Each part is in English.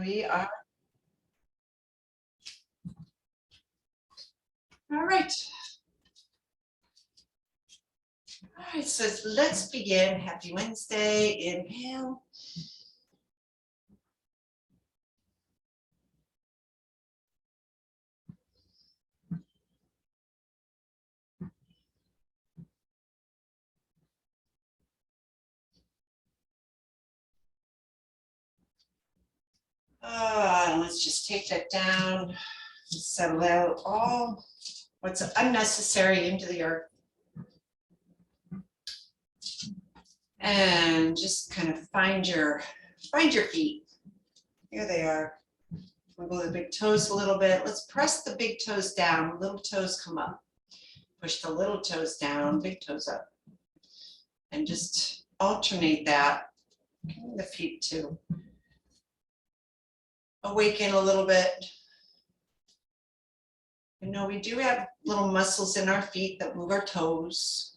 We are. All right. All right, so let's begin. Happy Wednesday. Inhale. Let's just take that down, settle out all what's unnecessary into the earth. And just kind of find your feet. Here they are. Wiggle the big toes a little bit. Let's press the big toes down, little toes come up. Push the little toes down, big toes up. And just alternate that. Getting the feet to awaken a little bit. You know, we do have little muscles in our feet that move our toes.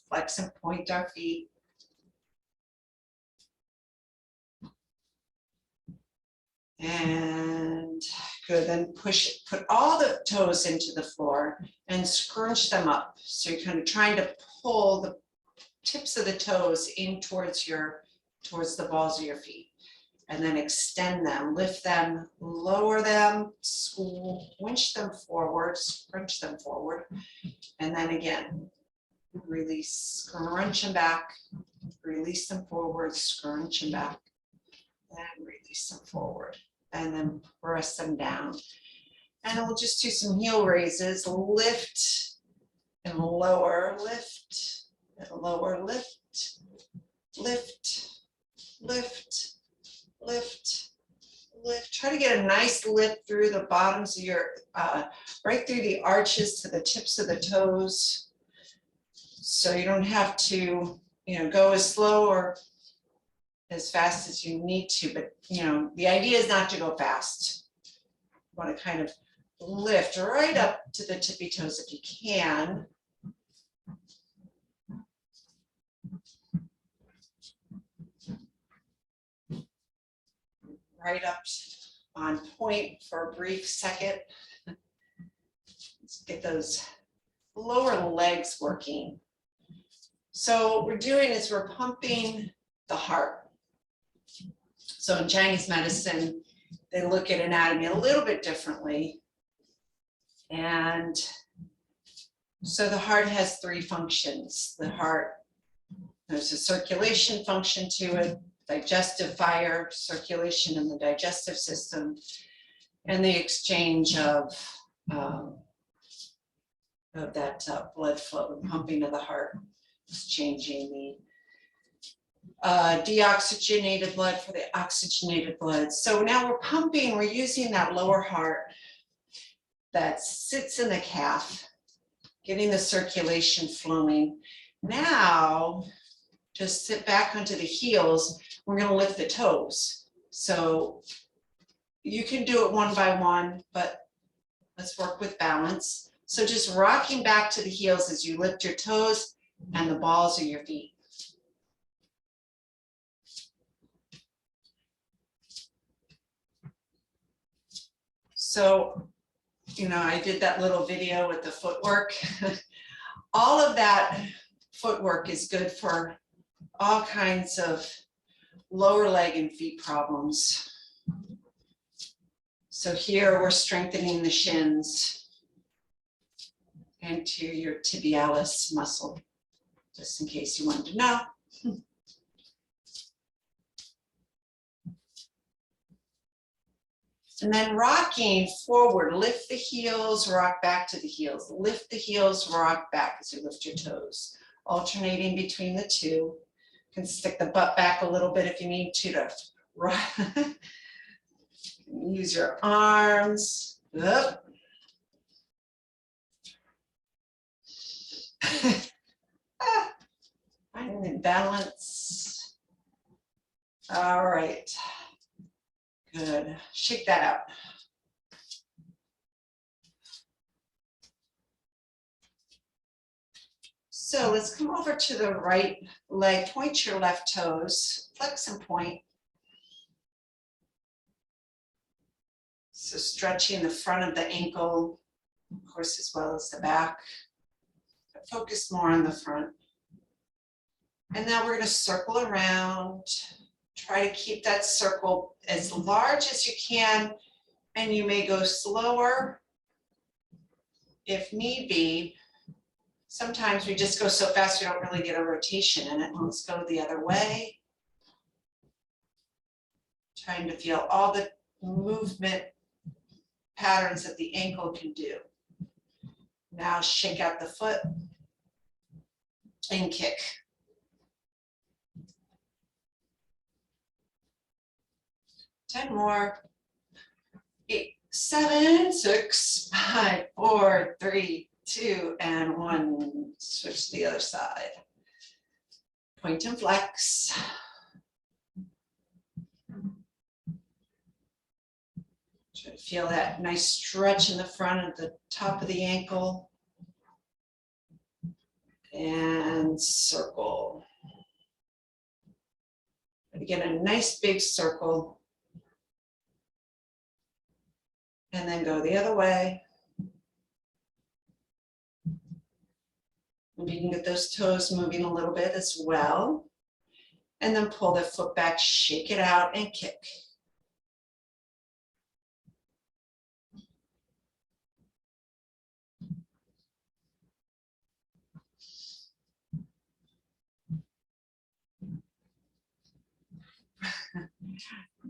Flex and point our feet. And good, then put all the toes into the floor and scrunch them up. So you're kind of trying to pull the tips of the toes in towards the balls of your feet. And then extend them, lift them, lower them, winch them forward, scrunch them forward. And then again, release, scrunch them back, release them forward, scrunch them back, and release them forward. And then press them down. And then we'll just do some heel raises, lift and lower, lift and lower, lift, lift, lift, lift, lift. Try to get a nice lift through the bottoms of your, right through the arches to the tips of the toes. So you don't have to, go as slow or as fast as you need to, but the idea is not to go fast. You want to kind of lift right up to the tippy toes if you can. Right up on point for a brief second. Let's get those lower legs working. So what we're doing is we're pumping the heart. So in Chinese medicine, they look at anatomy a little bit differently. And so the heart has three functions. The heart, there's a circulation function to it, digestive fire, circulation in the digestive system, and the exchange of that blood flow and pumping of the heart is changing the deoxygenated blood for the oxygenated blood. So now we're using that lower heart that sits in the calf, getting the circulation flowing. Now, just sit back onto the heels. We're going to lift the toes. So you can do it one by one, but let's work with balance. So just rocking back to the heels as you lift your toes and the balls of your feet. So, I did that little video with the footwork. All of that footwork is good for all kinds of lower leg and feet problems. So here we're strengthening the shins, anterior tibialis muscle, just in case you wanted to know. And then rocking forward, lift the heels, rock back to the heels. Lift the heels, rock back as you lift your toes. Alternating between the two. You can stick the butt back a little bit if you need to rock. Use your arms. Up. Finding balance. All right. Good. Shake that out. So let's come over to the right leg. Point your left toes. Flex and point. So stretching the front of the ankle, of course, as well as the back. But focus more on the front. And now we're going to circle around. Try to keep that circle as large as you can, and you may go slower if need be. Sometimes we just go so fast we don't really get a rotation in it. Let's go the other way. Trying to feel all the movement patterns that the ankle can do. Now shake out the foot and kick. Ten more. 8, 7, 6, 5, 4, 3, 2, and 1. Switch to the other side. Point and flex. Try to feel that nice stretch in the front of the top of the ankle. And circle. And again, a nice big circle. And then go the other way. Maybe you can get those toes moving a little bit as well. And then pull the foot back, shake it out, and kick.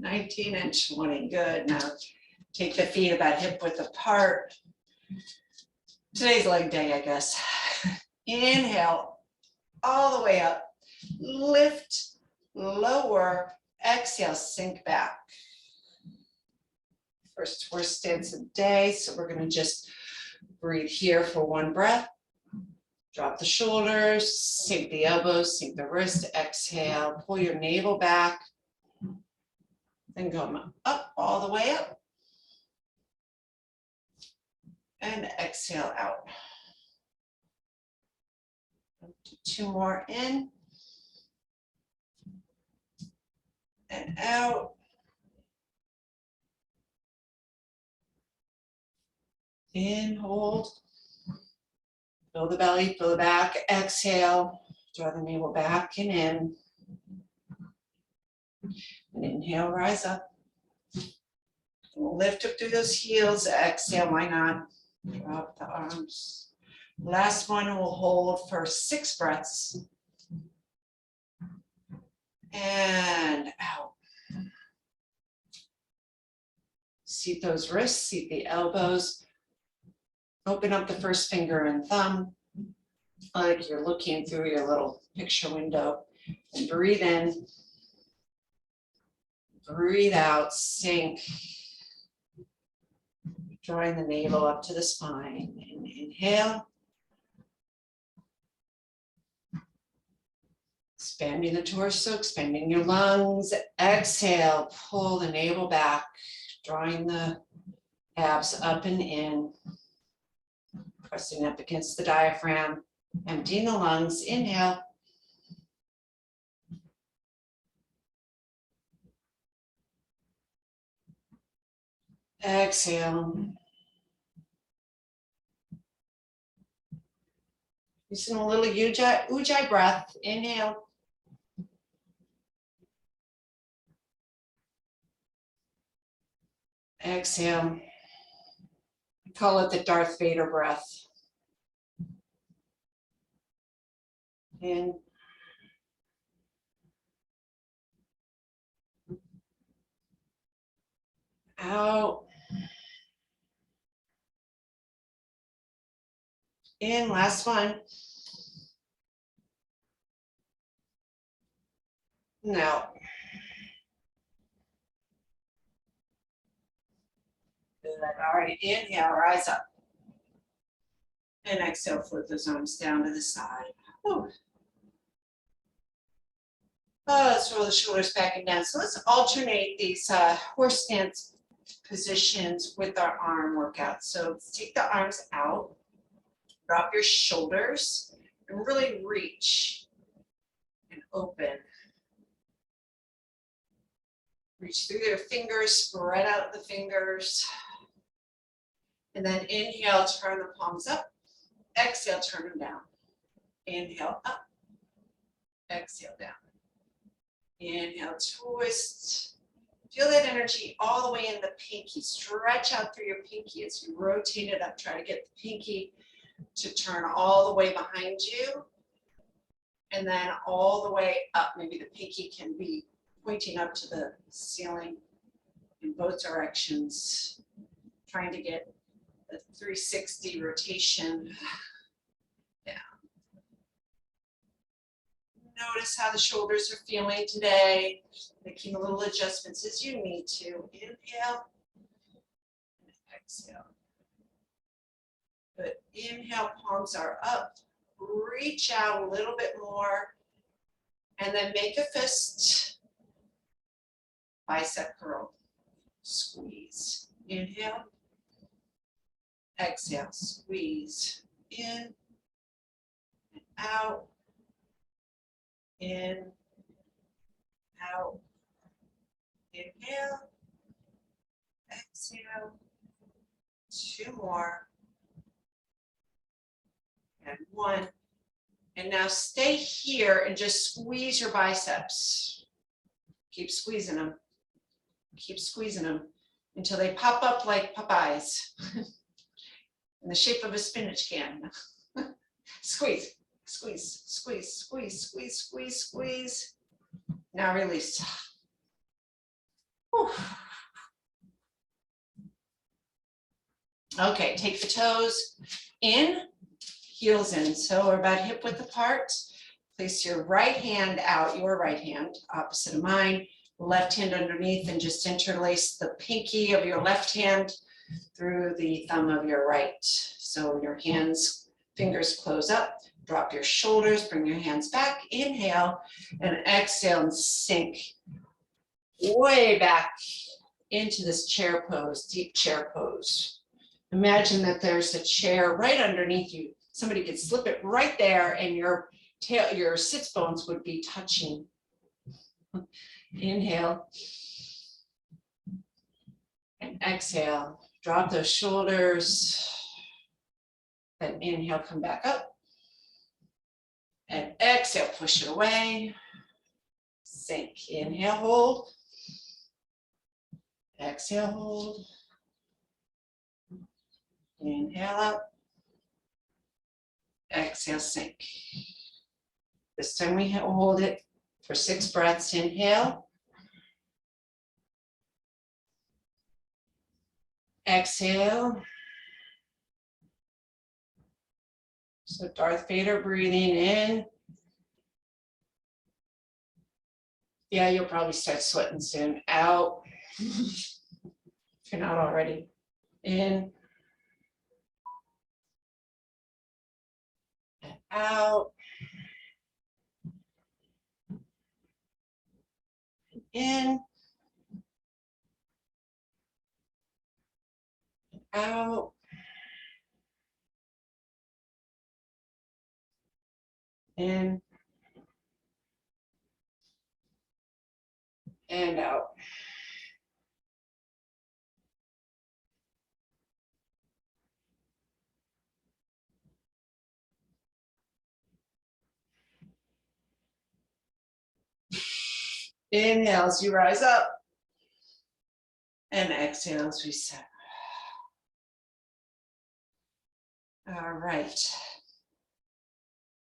$19 and $20, good. Now take the feet about hip width apart. Today's leg day, I guess. Inhale, all the way up. Lift, lower, exhale, sink back. First horse stance of the day, so we're gonna just breathe here for one breath. Drop the shoulders, sink the elbows, sink the wrist, exhale, pull your navel back. Then go up, all the way up. And exhale out. 2 more in. And out. In, hold. Fill the belly, fill the back, exhale. Draw the navel back and in. And inhale, rise up. Lift up through those heels, exhale, why not? Drop the arms. Last one, we'll hold for 6 breaths. And out. Seat those wrists, seat the elbows. Open up the first finger and thumb, like you're looking through your little picture window. And breathe in. Breathe out, sink. Drawing the navel up to the spine. And inhale. Expanding the torso, expanding your lungs. Exhale, pull the navel back, drawing the abs up and in. Pressing up against the diaphragm. Emptying the lungs. Inhale. Exhale. Using a little ujjayi breath. Inhale. Exhale. I call it the Darth Vader breath. In. Out. In, last one. No. Good. All right, inhale, rise up. And exhale, float those arms down to the side. Ooh. Let's roll the shoulders back and down. So let's alternate these horse stance positions with our arm workout. So let's take the arms out, drop your shoulders, and really reach and open. Reach through their fingers, spread out the fingers. And then inhale, turn the palms up. Exhale, turn them down. Inhale, up. Exhale, down. Inhale, twist. Feel that energy all the way in the pinky. Stretch out through your pinky as you rotate it up. Try to get the pinky to turn all the way behind you. And then all the way up. Maybe the pinky can be pointing up to the ceiling in both directions. Trying to get the 360 rotation down. Notice how the shoulders are feeling today. Making little adjustments as you need to. Inhale and exhale. Good. Inhale, palms are up. Reach out a little bit more. And then make a fist. Bicep curl. Squeeze. Inhale. Exhale. Squeeze. In and out. In, out. Inhale. Exhale. 2 more. And 1. And now stay here and just squeeze your biceps. Keep squeezing them. Keep squeezing them until they pop up like Popeyes in the shape of a spinach can. Squeeze, squeeze, squeeze, squeeze, squeeze, squeeze, squeeze. Now release. Whew. Okay, take the toes in, heels in. So we're about hip width apart. Place your right hand out, your right hand, opposite of mine. Left hand underneath, and just interlace the pinky of your left hand through the thumb of your right. So your hands, fingers close up, drop your shoulders, bring your hands back, inhale, and exhale and sink way back into this chair pose, deep chair pose. Imagine that there's a chair right underneath you. Somebody could slip it right there and your tail, your sits bones would be touching. Inhale and exhale. Drop those shoulders. Then inhale, come back up. And exhale, push it away. Sink. Inhale, hold. Exhale, hold. Inhale up. Exhale, sink. This time we hold it for 6 breaths. Inhale. Exhale. So Darth Vader breathing in. Yeah, you'll probably start sweating soon. Out. If you're not already. In. And out. In. Out. In. And out. Inhale as you rise up. And exhale as we set. All right.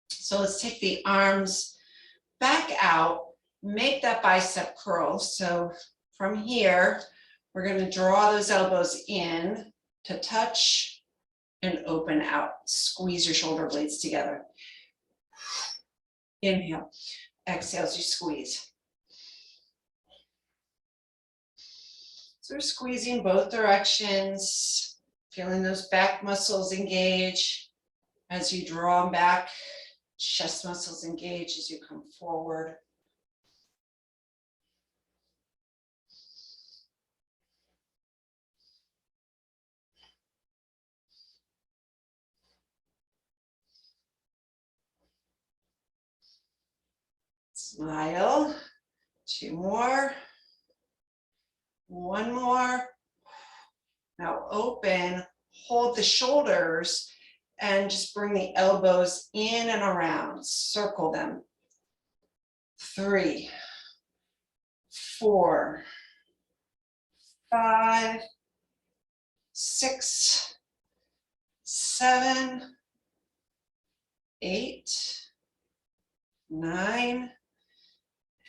So let's take the arms back out, make that bicep curl. So from here, we're going to draw those elbows in to touch and open out. Squeeze your shoulder blades together. Inhale. Exhale as you squeeze. So we're squeezing both directions, feeling those back muscles engage as you draw them back. Chest muscles engage as you come forward. Smile. 2 more. One more. Now open, hold the shoulders and just bring the elbows in and around, circle them. 3, 4, 5, 6, 7, 8, 9,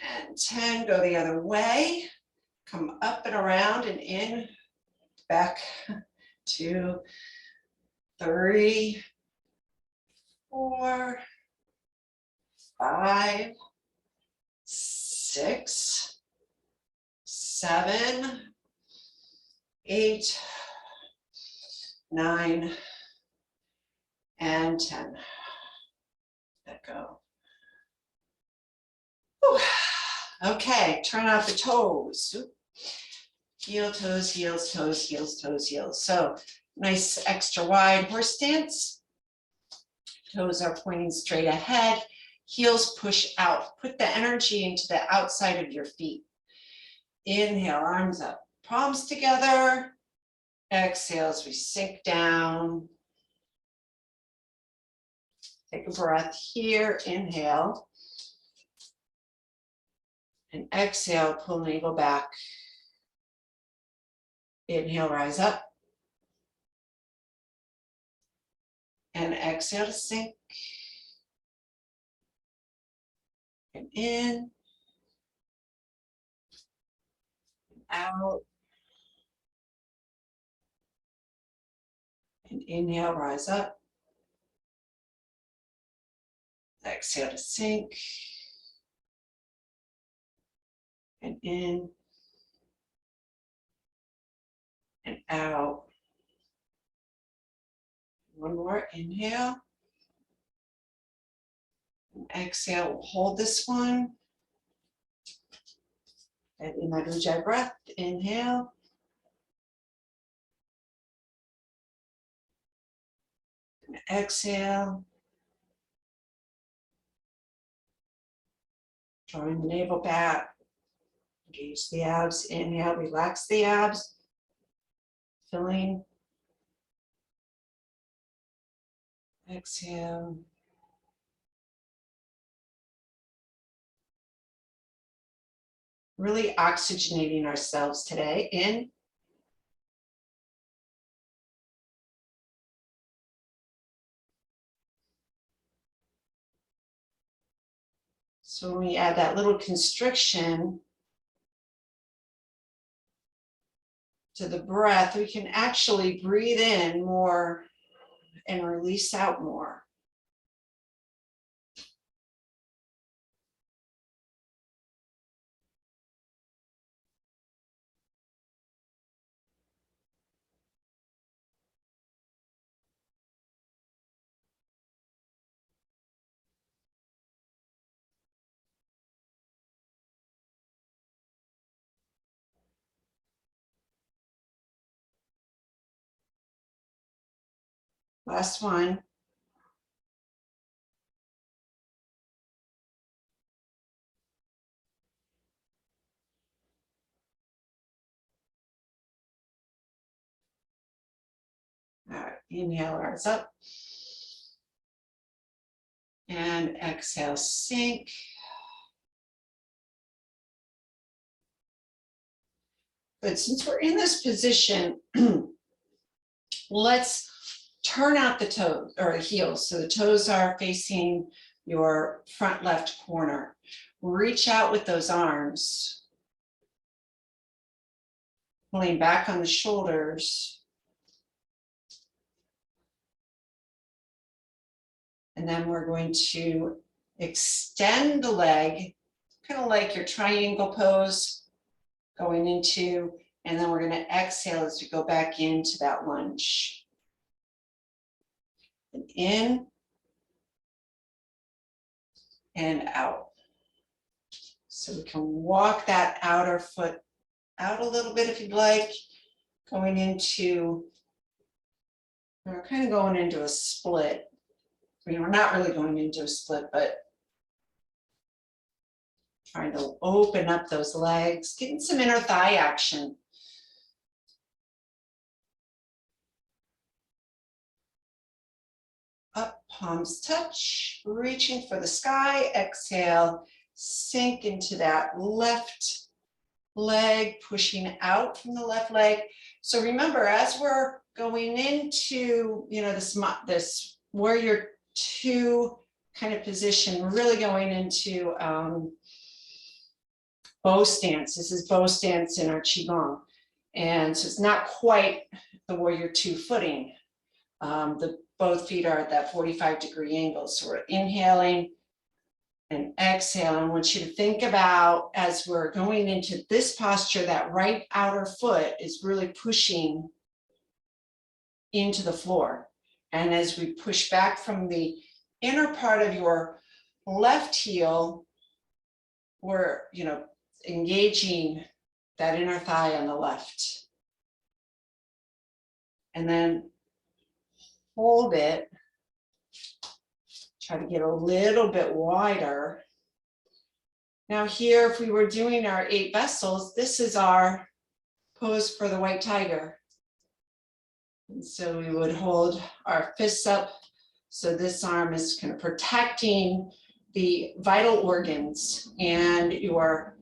and 10. Go the other way. Come up and around and in, back, 2, 3, 4, 5, 6, 7, 8, 9, and 10. Let go. Whew. Okay, turn out the toes. Heel, toes, heels, toes, heels, toes, heels. So nice extra wide horse stance. Toes are pointing straight ahead. Heels push out. Put the energy into the outside of your feet. Inhale, arms up, palms together. Exhale as we sink down. Take a breath here. Inhale. And exhale, pull navel back. Inhale, rise up. And exhale to sink. And in. And out. And inhale, rise up. Exhale to sink. And in. And out. One more, inhale. And exhale, we'll hold this one. And in that ujjayi breath, inhale. And exhale. Drawing the navel back. Engage the abs. Inhale, relax the abs. Filling. Exhale. Really oxygenating ourselves today. In. So when we add that little constriction to the breath, we can actually breathe in more and release out more. Last one. All right, inhale, rise up. And exhale, sink. But since we're in this position, let's turn out the toes or the heels. So the toes are facing your front left corner. Reach out with those arms. Pulling back on the shoulders. And then we're going to extend the leg, kind of like your triangle pose going into, and then we're going to exhale as we go back into that lunge. And in and out. So we can walk that outer foot out a little bit if you'd like, going into, we're kind of going into a split. I mean, we're not really going into a split, but trying to open up those legs, getting some inner thigh action. palms touch, reaching for the sky. Exhale, sink into that left leg, pushing out from the left leg. So remember, as we're going into, this warrior two kind of position, we're really going into bow stance. This is bow stance in our Qigong. And so it's not quite the warrior two footing. Both feet are at that 45-degree angle. So we're inhaling and exhaling. I want you to think about, as we're going into this posture, that right outer foot is really pushing into the floor. And as we push back from the inner part of your left heel, we're, engaging that inner thigh on the left. And then hold it. Try to get a little bit wider. Now here, if we were doing our 8 vessels, this is our pose for the white tiger. And so we would hold our fists up. So this arm is kind of protecting the vital organs, and your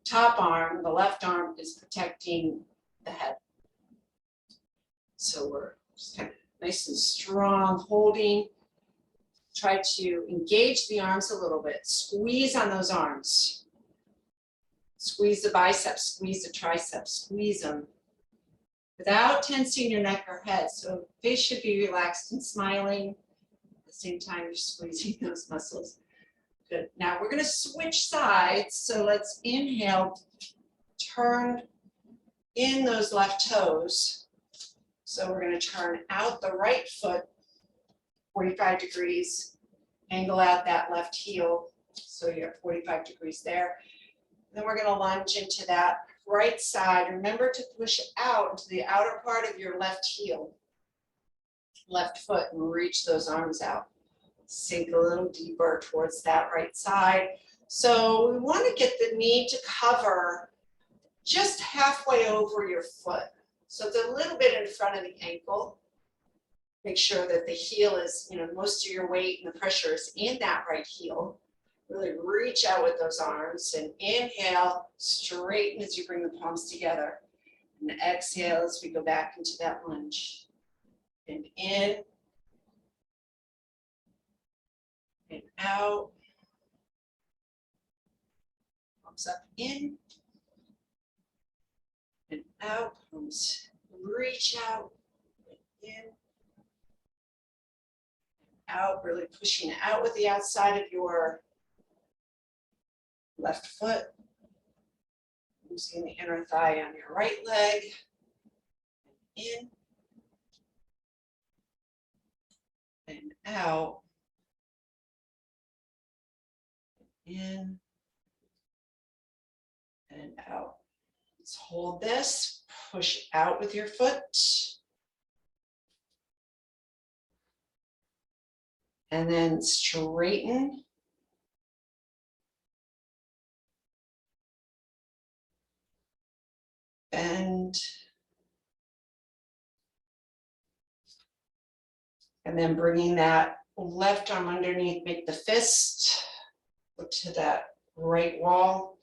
top arm, the left arm, is protecting the head. So we're just kind of nice and strong, holding. Try to engage the arms a little bit. Squeeze on those arms. Squeeze the biceps, squeeze the triceps, squeeze them without tensing your neck or head. So face should be relaxed and smiling. At the same time, you're squeezing those muscles. Good. Now we're going to switch sides. So let's inhale, turn in those left toes. So we're going to turn out the right foot 45 degrees, angle out that left heel, so you're 45 degrees there. Then we're going to lunge into that right side. Remember to push out into the outer part of your left heel, left foot, and reach those arms out. Sink a little deeper towards that right side. So we want to get the knee to cover just halfway over your foot. So it's a little bit in front of the ankle. Make sure that the heel is, most of your weight and the pressure is in that right heel. Really reach out with those arms and inhale, straighten as you bring the palms together. And exhale as we go back into that lunge. And in and out. Palms up, in and out. Palms reach out and in. Out, really pushing out with the outside of your left foot. Using the inner thigh on your right leg. In and out. In and out. Let's hold this. Push out with your foot. And then straighten. Bend. And then bringing that left arm underneath, make the fist, go to that right wall,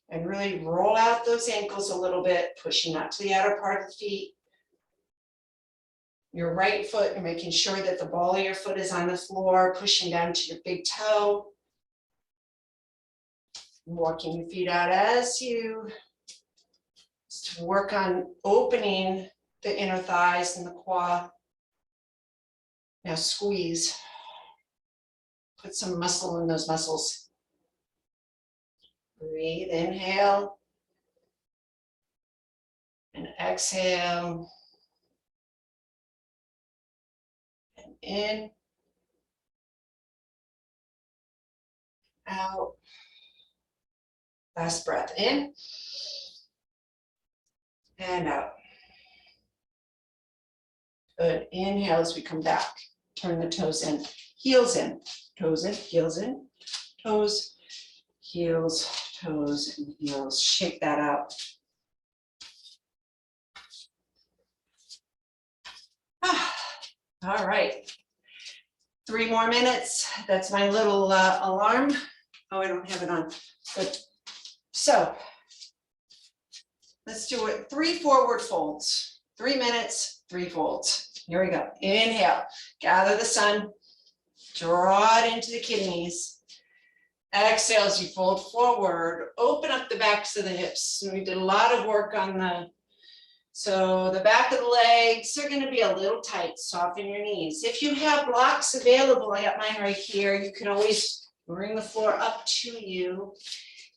and really roll out those ankles a little bit, pushing out to the outer part of the feet. Your right foot, you're making sure that the ball of your foot is on the floor, pushing down to your big toe. Walking your feet out as you work on opening the inner thighs and the quad. Now squeeze. Put some muscle in those muscles. Breathe, inhale. And exhale. And in. Out. Last breath in. And out. Good. Inhale as we come back. Turn the toes in. Heels in. Toes in. Heels in. Toes. Heels. Toes and heels. Shake that out. All right. 3 more minutes. That's my little alarm. Oh, I don't have it on. Good. So let's do it. 3 forward folds. 3 minutes, 3 folds. Here we go. Inhale, gather the sun, draw it into the kidneys. Exhale as you fold forward, open up the backs of the hips. We did a lot of work on so the back of the legs are going to be a little tight. Soften your knees. If you have blocks available, I got mine right here. You can always bring the floor up to you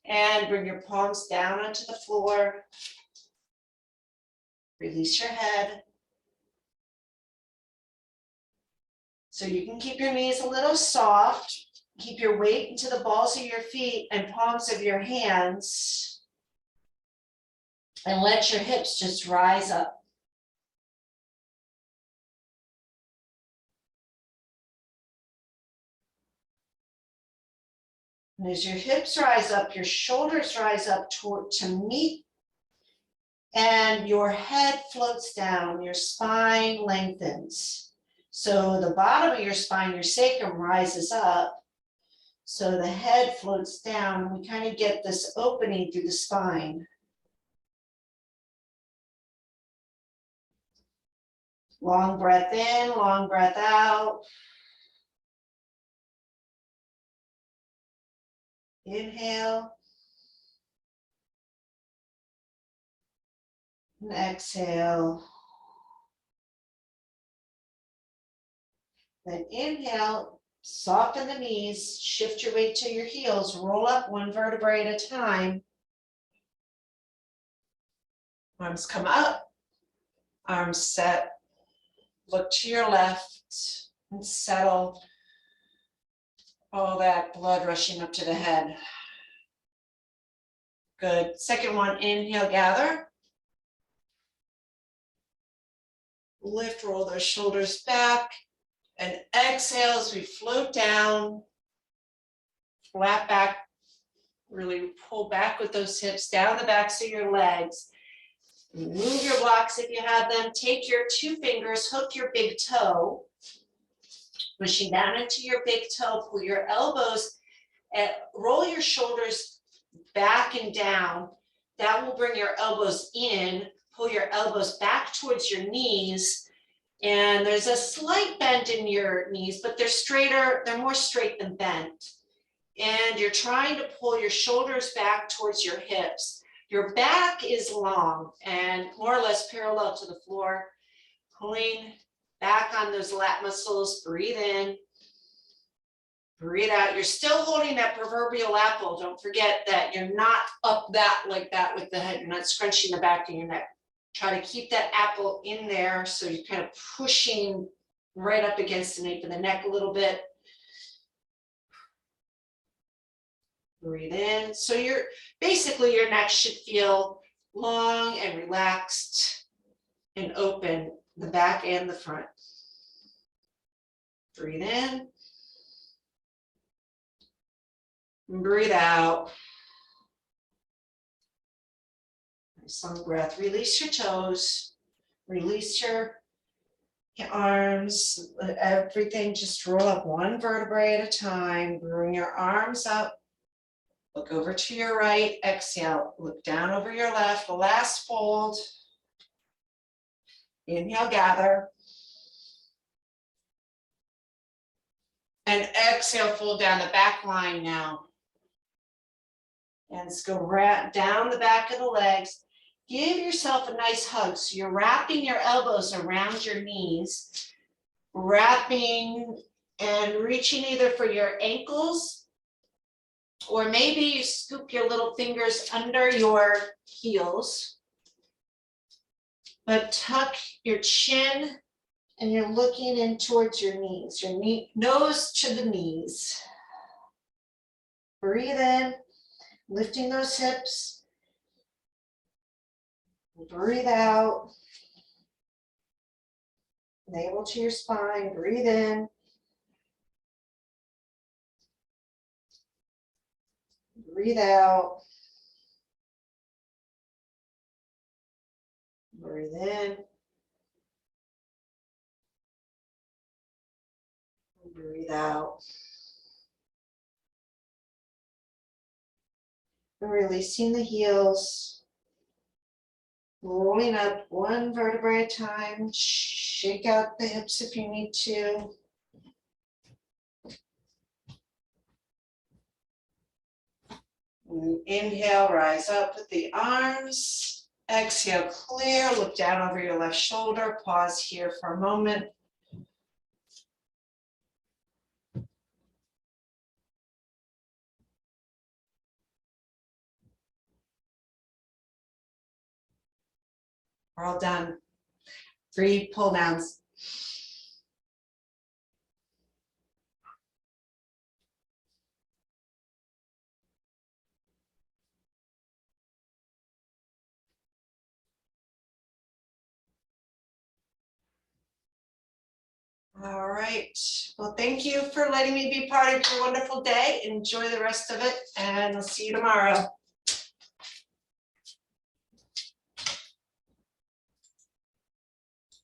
and bring your palms down onto the floor. Release your head. So you can keep your knees a little soft. Keep your weight into the balls of your feet and palms of your hands. And let your hips just rise up. And as your hips rise up, your shoulders rise up to meet, and your head floats down, your spine lengthens. So the bottom of your spine, your sacrum, rises up. So the head floats down, and we kind of get this opening through the spine. Long breath in, long breath out. Inhale. And exhale. Then inhale, soften the knees, shift your weight to your heels, roll up 1 vertebrae at a time. Arms come up, arms set. Look to your left and settle all that blood rushing up to the head. Good. Second one, inhale, gather. Lift, roll those shoulders back. And exhale as we float down. Flat back. Really pull back with those hips down the backs of your legs. Move your blocks if you have them. Take your 2 fingers, hook your big toe, pushing down into your big toe, pull your elbows, and roll your shoulders back and down. That will bring your elbows in, pull your elbows back towards your knees, and there's a slight bend in your knees, but they're straighter, they're more straight than bent. And you're trying to pull your shoulders back towards your hips. Your back is long and more or less parallel to the floor. Pulling back on those lat muscles, breathe in, breathe out. You're still holding that proverbial apple. Don't forget that you're not up like that with the head. You're not scrunching the back of your neck. Try to keep that apple in there so you're kind of pushing right up against the nape of the neck a little bit. Breathe in. So basically your neck should feel long and relaxed and open, the back and the front. Breathe in. And breathe out. Nice long breath. Release your toes. Release your arms. Let everything just roll up 1 vertebrae at a time. Bring your arms up. Look over to your right, exhale, look down over your left, the last fold. Inhale, gather. And exhale, fold down the back line now. And let's go down the back of the legs. Give yourself a nice hug. So you're wrapping your elbows around your knees, wrapping and reaching either for your ankles, or maybe you scoop your little fingers under your heels, but tuck your chin and you're looking in towards your knees, your nose to the knees. Breathe in, lifting those hips. Breathe out. Navel to your spine, breathe in. Breathe out. Breathe in. Breathe out. Releasing the heels. Rolling up one vertebrae at a time. Shake out the hips if you need to. Inhale, rise up with the arms. Exhale, clear. Look down over your left shoulder. Pause here for a moment. We're all done. 3 pull downs. All right. Well, thank you for letting me be part of your wonderful day. Enjoy the rest of it, and I'll see you tomorrow.